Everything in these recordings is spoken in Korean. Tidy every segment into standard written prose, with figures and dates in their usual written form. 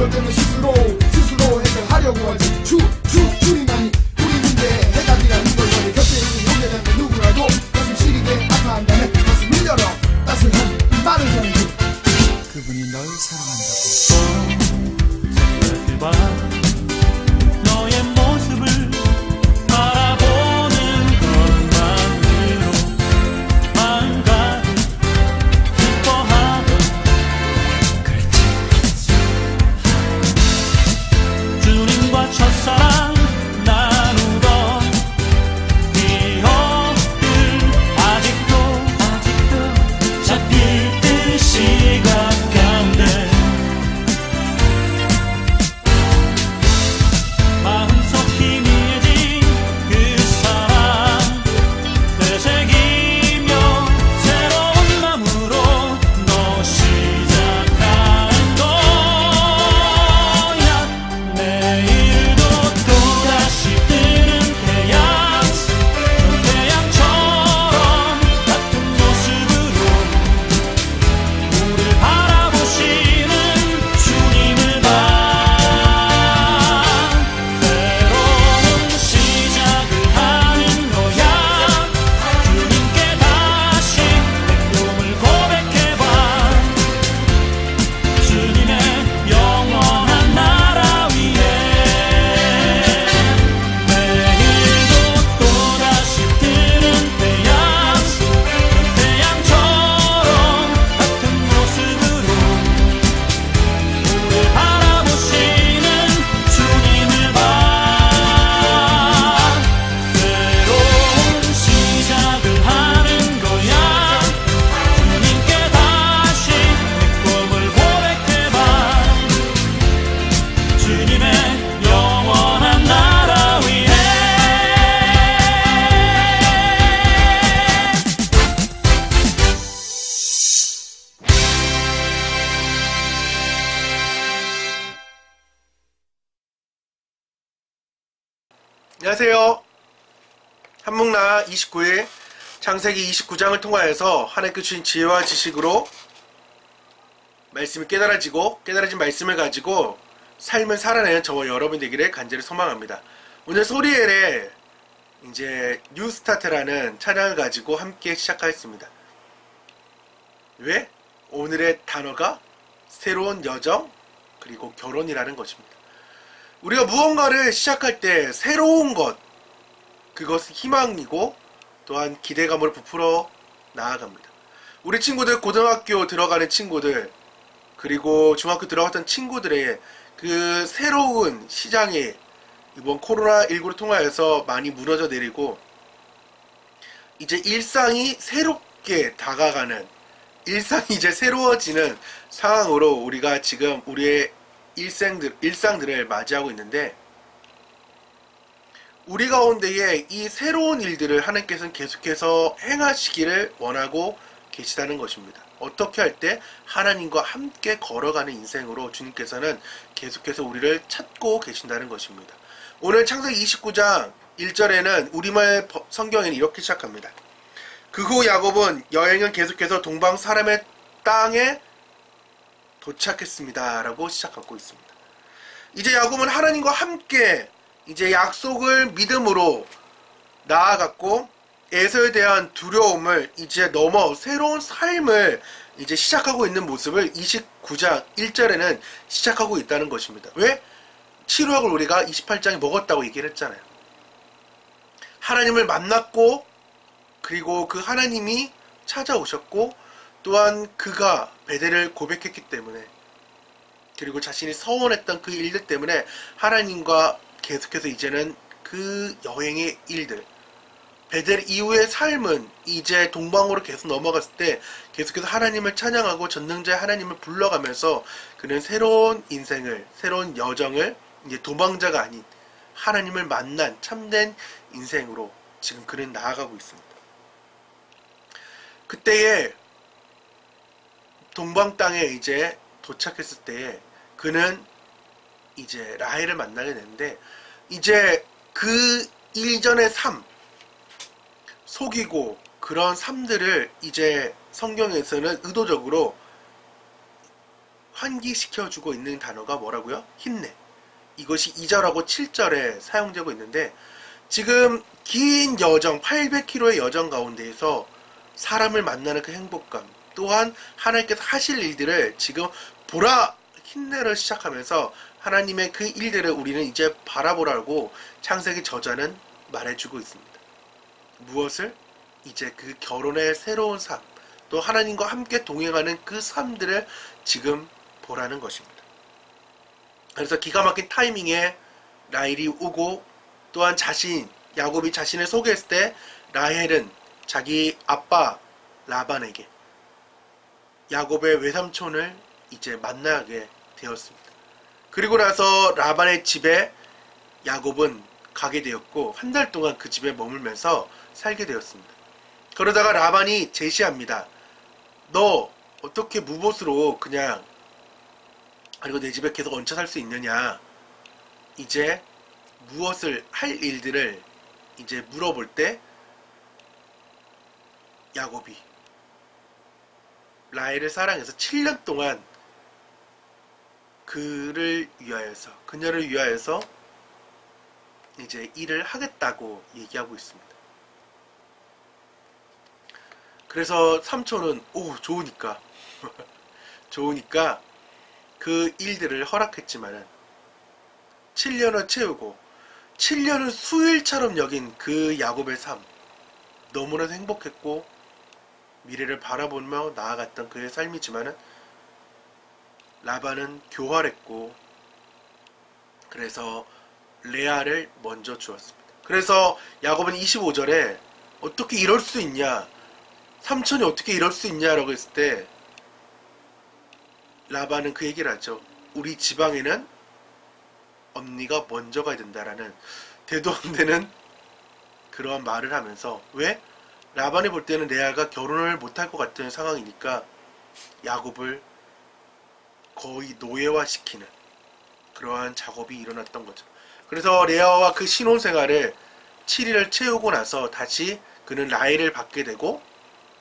그럴 때는 스스로 해결하려고 하지. 줄이나니 우리는데 해답이라는 걸 원해. 곁에 있는 형제라면 누구라도 가슴 시리게 아파한다면 가슴 밀려라. 따스한 이 말을 전해줘. 그분이 널 사랑한다고. 너의 모습을 바라보는 것만으로 마음 가득 기뻐하던 주님과 첫사랑 나누던 기억들 아직도 잡힐 듯 시각 가운데 마음속 희미해진 그 사랑 되새기며 새로운 마음으로 너 시작하는 거야. 내일도 또다시 뜨는 태양 그 태양처럼 같은 모습으로 우릴 바라보시는 주님을 봐. 새로운 시작을 하는 거야. 주님께 다시 내 꿈을 고백해봐. 주님의 영원한 나라 위에 내일도 또다시 뜨는 태양 그 태양처럼 같은 모습으로 우릴 바라보시는 주님을 봐. 새로운 시작을 하는 거야. 주님께 다시 내 꿈을 고백해봐. 주님의 영원한 나라 위에. 안녕하세요. 한묵나 29일 창세기 29장을 통하여서 하나님께 주신 지혜와 지식으로 말씀이 깨달아진 말씀을 가지고 삶을 살아내는 저와 여러분 되기를 간절히 소망합니다. 오늘 소리엘의 이제 뉴스타트라는 찬양을 가지고 함께 시작하겠습니다. 왜? 오늘의 단어가 새로운 여정 그리고 결혼이라는 것입니다. 우리가 무언가를 시작할 때 새로운 것, 그것은 희망이고 또한 기대감으로 부풀어 나아갑니다. 우리 친구들, 고등학교 들어가는 친구들, 그리고 중학교 들어갔던 친구들의 그 새로운 시장이 이번 코로나19를 통하여서 많이 무너져 내리고 이제 일상이 새롭게 다가가는, 일상이 이제 새로워지는 상황으로 우리가 지금 우리의 일상들을 맞이하고 있는데, 우리 가운데에 이 새로운 일들을 하나님께서는 계속해서 행하시기를 원하고 계시다는 것입니다. 어떻게 할 때? 하나님과 함께 걸어가는 인생으로 주님께서는 계속해서 우리를 찾고 계신다는 것입니다. 오늘 창세기 29장 1절에는 우리말 성경에는 이렇게 시작합니다. 그 후 야곱은 여행을 계속해서 동방 사람의 땅에 도착했습니다 라고 시작하고 있습니다. 이제 야곱은 하나님과 함께 이제 약속을 믿음으로 나아갔고 에서에 대한 두려움을 이제 넘어 새로운 삶을 이제 시작하고 있는 모습을 29장 1절에는 시작하고 있다는 것입니다. 왜? 치료약을 우리가 28장에 먹었다고 얘기를 했잖아요. 하나님을 만났고 그리고 그 하나님이 찾아오셨고 또한 그가 베델을 고백했기 때문에, 그리고 자신이 서원했던 그 일들 때문에 하나님과 계속해서 이제는 그 여행의 일들, 베델 이후의 삶은 이제 동방으로 계속 넘어갔을 때 계속해서 하나님을 찬양하고 전능자의 하나님을 불러가면서 그는 새로운 인생을, 새로운 여정을 이제 도망자가 아닌 하나님을 만난 참된 인생으로 지금 그는 나아가고 있습니다. 그때에 동방 땅에 이제 도착했을 때에 그는 이제 라헬을 만나게 되는데, 이제 그 이전의 삶, 속이고 그런 삶들을 이제 성경에서는 의도적으로 환기시켜주고 있는 단어가 뭐라고요? 힘내. 이것이 2절하고 7절에 사용되고 있는데, 지금 긴 여정, 800km의 여정 가운데에서 사람을 만나는 그 행복감, 또한 하나님께서 하실 일들을 지금 보라, 힘내를 시작하면서 하나님의 그 일들을 우리는 이제 바라보라고 창세기 저자는 말해주고 있습니다. 무엇을? 이제 그 결혼의 새로운 삶, 또 하나님과 함께 동행하는 그 삶들을 지금 보라는 것입니다. 그래서 기가 막힌 타이밍에 라헬이 오고, 또한 야곱이 자신을 소개했을 때 라헬은 자기 아빠 라반에게 야곱의 외삼촌을 이제 만나게 되었습니다. 그리고 나서 라반의 집에 야곱은 가게 되었고, 한 달 동안 그 집에 머물면서 살게 되었습니다. 그러다가 라반이 제시합니다. 너 어떻게 무봇으로 그냥 그리고 내 집에 계속 얹혀 살 수 있느냐. 이제 무엇을 할 일들을 이제 물어볼 때 야곱이 라헬을 사랑해서 7년 동안 그녀를 위하여서 이제 일을 하겠다고 얘기하고 있습니다. 그래서 삼촌은 좋으니까 좋으니까 그 일들을 허락했지만은 7년을 채우고 7년을 수일처럼 여긴 그 야곱의 삶, 너무나도 행복했고 미래를 바라보며 나아갔던 그의 삶이지만은 라반은 교활했고, 그래서 레아를 먼저 주었습니다. 그래서 야곱은 25절에 어떻게 이럴 수 있냐, 삼촌이 어떻게 이럴 수 있냐라고 했을 때 라반은 그 얘기를 하죠. 우리 지방에는 언니가 먼저 가야 된다라는 대도 안 되는 그런 말을 하면서, 왜? 라반이 볼 때는 레아가 결혼을 못할 것 같은 상황이니까 야곱을 거의 노예화시키는 그러한 작업이 일어났던 거죠. 그래서 레아와 그 신혼생활을 7일을 채우고 나서 다시 그는 라헬을 받게 되고,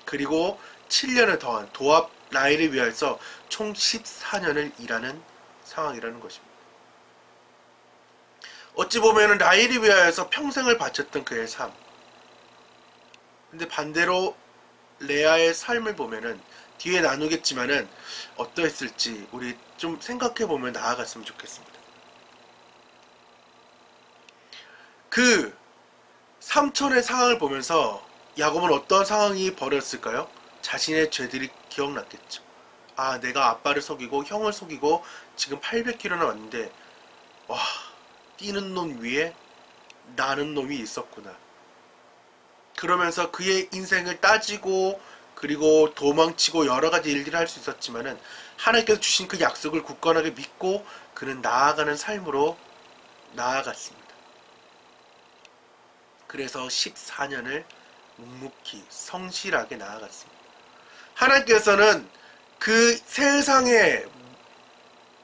그리고 7년을 더한 도합 라헬을 위하여서 총 14년을 일하는 상황이라는 것입니다. 어찌 보면 라헬을 위하여서 평생을 바쳤던 그의 삶, 근데 반대로 레아의 삶을 보면은 뒤에 나누겠지만은 어떠했을지 우리 좀 생각해보면 나아갔으면 좋겠습니다. 그 삼촌의 상황을 보면서 야곱은 어떤 상황이 벌어졌을까요? 자신의 죄들이 기억났겠죠. 아, 내가 아빠를 속이고 형을 속이고 지금 800km나 왔는데, 와, 뛰는 놈 위에 나는 놈이 있었구나. 그러면서 그의 인생을 따지고 그리고 도망치고 여러가지 일들을 할 수 있었지만은 하나님께서 주신 그 약속을 굳건하게 믿고 그는 나아가는 삶으로 나아갔습니다. 그래서 14년을 묵묵히 성실하게 나아갔습니다. 하나님께서는 그 세상의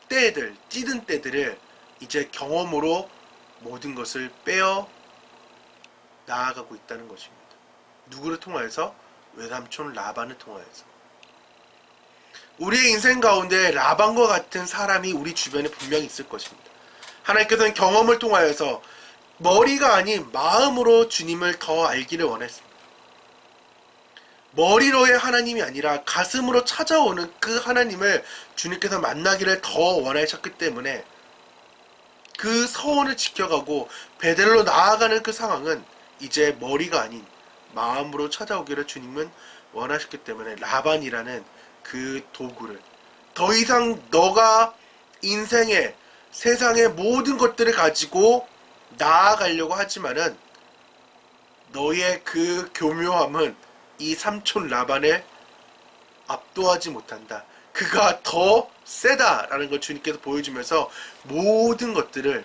때들, 찌든 때들을 이제 경험으로 모든 것을 빼어 나아가고 있다는 것입니다. 누구를 통하여서? 외삼촌 라반을 통하여서. 우리의 인생 가운데 라반과 같은 사람이 우리 주변에 분명히 있을 것입니다. 하나님께서는 경험을 통하여서 머리가 아닌 마음으로 주님을 더 알기를 원했습니다. 머리로의 하나님이 아니라 가슴으로 찾아오는 그 하나님을 주님께서 만나기를 더 원하셨기 때문에 그 서원을 지켜가고 베델로 나아가는 그 상황은 이제 머리가 아닌 마음으로 찾아오기를 주님은 원하셨기 때문에 라반이라는 그 도구를, 더 이상 너가 인생의 세상의 모든 것들을 가지고 나아가려고 하지만은 너의 그 교묘함은 이 삼촌 라반을 압도하지 못한다. 그가 더 세다라는 걸 주님께서 보여주면서 모든 것들을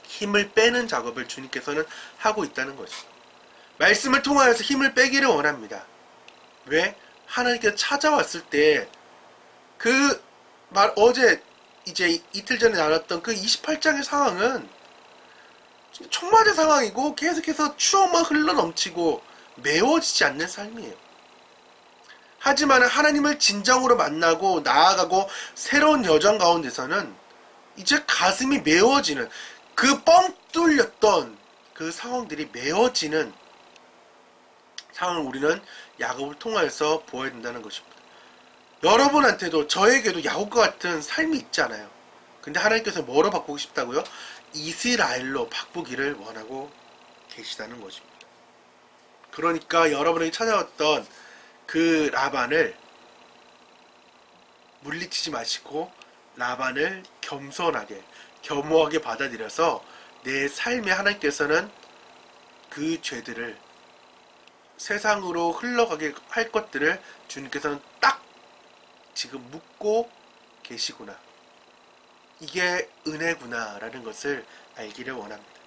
힘을 빼는 작업을 주님께서는 하고 있다는 것입니다. 말씀을 통하여서 힘을 빼기를 원합니다. 왜? 하나님께서 찾아왔을 때 어제 이제 이틀 전에 나눴던 그 28장의 상황은 총맞은 상황이고 계속해서 추억만 흘러넘치고 메워지지 않는 삶이에요. 하지만 하나님을 진정으로 만나고 나아가고 새로운 여정 가운데서는 이제 가슴이 메워지는, 그 뻥 뚫렸던 그 상황들이 메워지는 상황을 우리는 야곱을 통하여서 보아야 된다는 것입니다. 여러분한테도 저에게도 야곱과 같은 삶이 있잖아요. 근데 하나님께서 뭐로 바꾸고 싶다고요? 이스라엘로 바꾸기를 원하고 계시다는 것입니다. 그러니까 여러분에게 찾아왔던 그 라반을 물리치지 마시고 라반을 겸손하게 겸허하게 받아들여서 내 삶에 하나님께서는 그 죄들을, 세상으로 흘러가게 할 것들을 주님께서는 딱 지금 묻고 계시구나, 이게 은혜구나 라는 것을 알기를 원합니다.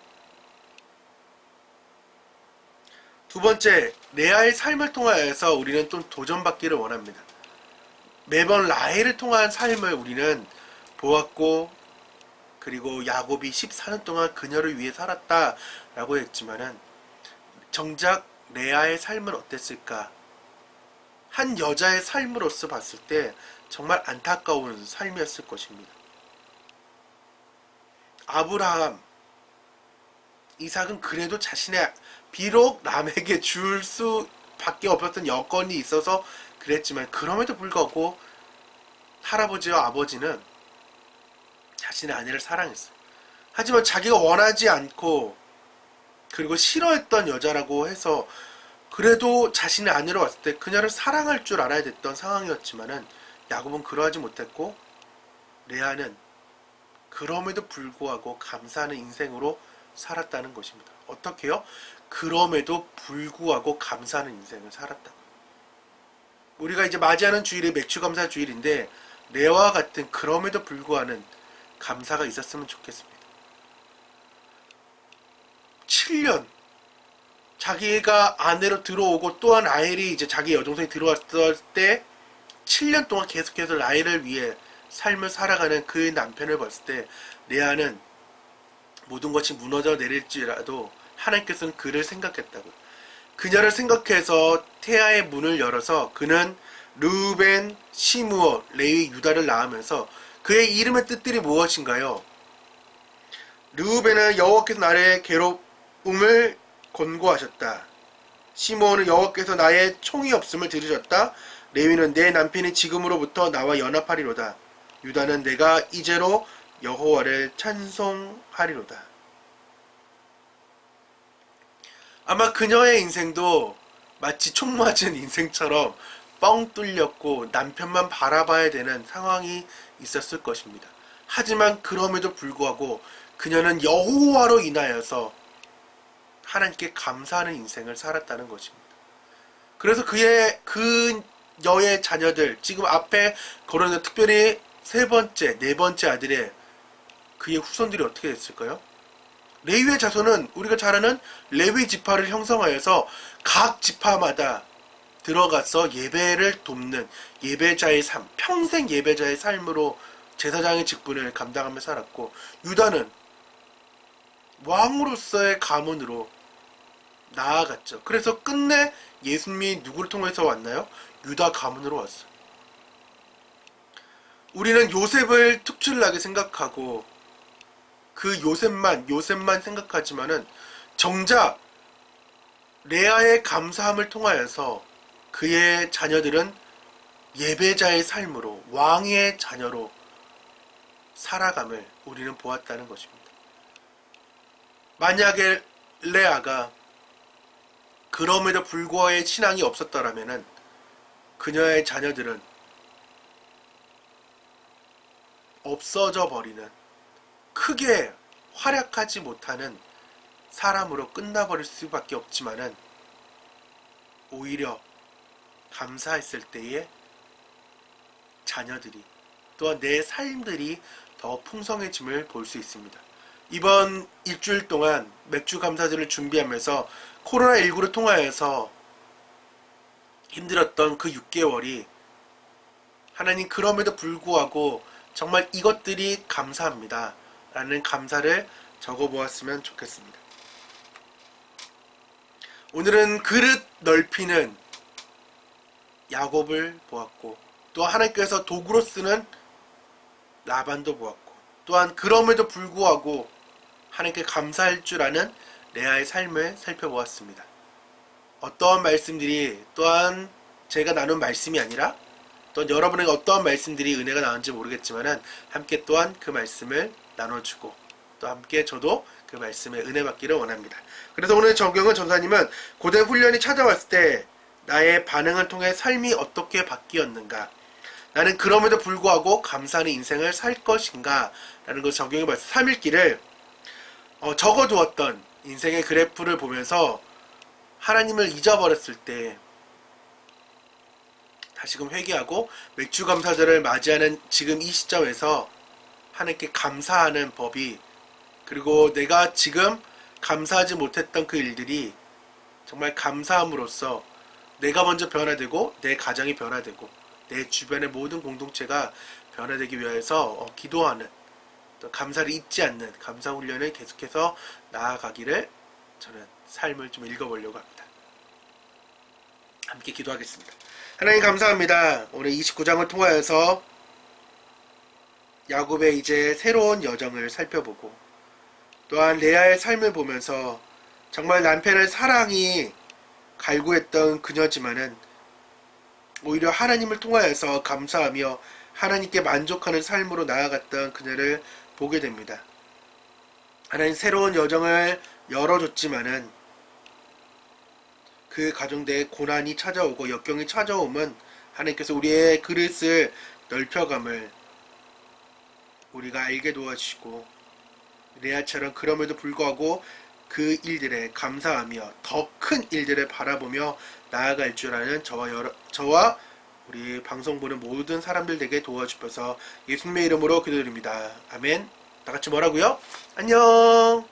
두 번째, 레아의 삶을 통하여서 우리는 또 도전받기를 원합니다. 매번 라헬을 통한 삶을 우리는 보았고, 그리고 야곱이 14년 동안 그녀를 위해 살았다라고 했지만은 정작 레아의 삶은 어땠을까? 한 여자의 삶으로서 봤을 때 정말 안타까운 삶이었을 것입니다. 아브라함, 이삭은 그래도 자신의, 비록 남에게 줄 수밖에 없었던 여건이 있어서 그랬지만 그럼에도 불구하고 할아버지와 아버지는 자신의 아내를 사랑했어요. 하지만 자기가 원하지 않고 그리고 싫어했던 여자라고 해서 그래도 자신의 아내로 왔을 때 그녀를 사랑할 줄 알아야 됐던 상황이었지만은 야곱은 그러하지 못했고, 레아는 그럼에도 불구하고 감사하는 인생으로 살았다는 것입니다. 어떻게요? 그럼에도 불구하고 감사하는 인생을 살았다. 우리가 이제 맞이하는 주일이 맥주감사 주일인데 레아와 같은 그럼에도 불구하는 감사가 있었으면 좋겠습니다. 7년 자기가 아내로 들어오고 또한 라헬이 이제 자기 여동생이 들어왔을 때 7년 동안 계속해서 라헬을 위해 삶을 살아가는 그 남편을 봤을 때 레아는 모든 것이 무너져 내릴지라도 하나님께서는 그를 생각했다고. 그녀를 생각해서 태아의 문을 열어서 그는 르우벤, 시므온, 레위, 유다를 낳으면서 그의 이름의 뜻들이 무엇인가요? 르우벤은 여호와께서 나의 괴로움을 권고하셨다. 시므온은 여호와께서 나의 총이 없음을 들으셨다. 레위는 내 남편이 지금으로부터 나와 연합하리로다. 유다는 내가 이제로 여호와를 찬송하리로다. 아마 그녀의 인생도 마치 총 맞은 인생처럼 뻥 뚫렸고 남편만 바라봐야 되는 상황이 있었을 것입니다. 하지만 그럼에도 불구하고 그녀는 여호와로 인하여서 하나님께 감사하는 인생을 살았다는 것입니다. 그래서 그녀의 자녀들, 지금 앞에 거론된 특별히 세 번째, 네 번째 아들의 그의 후손들이 어떻게 됐을까요? 레위의 자손은 우리가 잘 아는 레위 지파를 형성하여서 각 지파마다 들어가서 예배를 돕는 예배자의 삶, 평생 예배자의 삶으로 제사장의 직분을 감당하며 살았고, 유다는 왕으로서의 가문으로 나아갔죠. 그래서 끝내 예수님이 누구를 통해서 왔나요? 유다 가문으로 왔어요. 우리는 요셉을 특출나게 생각하고 그 요셉만 생각하지만은 정작 레아의 감사함을 통하여서 그의 자녀들은 예배자의 삶으로 왕의 자녀로 살아감을 우리는 보았다는 것입니다. 만약에 레아가 그럼에도 불구하고 신앙이 없었더라면은 그녀의 자녀들은 없어져 버리는, 크게 활약하지 못하는 사람으로 끝나버릴 수밖에 없지만은 오히려 감사했을 때에 자녀들이 또한 내 삶들이 더 풍성해짐을 볼 수 있습니다. 이번 일주일 동안 맥주 감사절을 준비하면서 코로나19를 통하여서 힘들었던 그 6개월이 하나님 그럼에도 불구하고 정말 이것들이 감사합니다 라는 감사를 적어보았으면 좋겠습니다. 오늘은 그릇 넓히는 야곱을 보았고, 또 하나님께서 도구로 쓰는 라반도 보았고, 또한 그럼에도 불구하고 하나님께 감사할 줄 아는 레아의 삶을 살펴보았습니다. 어떠한 말씀들이, 또한 제가 나눈 말씀이 아니라 또한 여러분에게 어떠한 말씀들이 은혜가 나온지 모르겠지만 함께 또한 그 말씀을 나눠주고 또 함께 저도 그 말씀에 은혜 받기를 원합니다. 그래서 오늘 적용은 전사님은 고된 훈련이 찾아왔을 때 나의 반응을 통해 삶이 어떻게 바뀌었는가, 나는 그럼에도 불구하고 감사하는 인생을 살 것인가 라는 것을 적용해봤어요. 3일기를 적어두었던 인생의 그래프를 보면서 하나님을 잊어버렸을 때 다시금 회개하고 맥주감사절을 맞이하는 지금 이 시점에서 하나님께 감사하는 법이, 그리고 내가 지금 감사하지 못했던 그 일들이 정말 감사함으로써 내가 먼저 변화되고 내 가정이 변화되고 내 주변의 모든 공동체가 변화되기 위해서 기도하는, 또 감사를 잊지 않는 감사 훈련을 계속해서 나아가기를 저는 삶을 좀 읽어보려고 합니다. 함께 기도하겠습니다. 하나님 감사합니다. 오늘 29장을 통하여서 야곱의 이제 새로운 여정을 살펴보고, 또한 레아의 삶을 보면서 정말 남편의 사랑이 갈구했던 그녀지만은 오히려 하나님을 통하여서 감사하며 하나님께 만족하는 삶으로 나아갔던 그녀를 보게 됩니다. 하나님 새로운 여정을 열어줬지만은 그 가정대에 고난이 찾아오고 역경이 찾아오면 하나님께서 우리의 그릇을 넓혀감을 우리가 알게 도와주시고, 레아처럼 그럼에도 불구하고 그 일들에 감사하며 더 큰 일들을 바라보며 나아갈 줄 아는 저와 우리 방송 보는 모든 사람들 되게 도와주셔서 예수님의 이름으로 기도드립니다. 아멘. 다같이 뭐라고요? 안녕.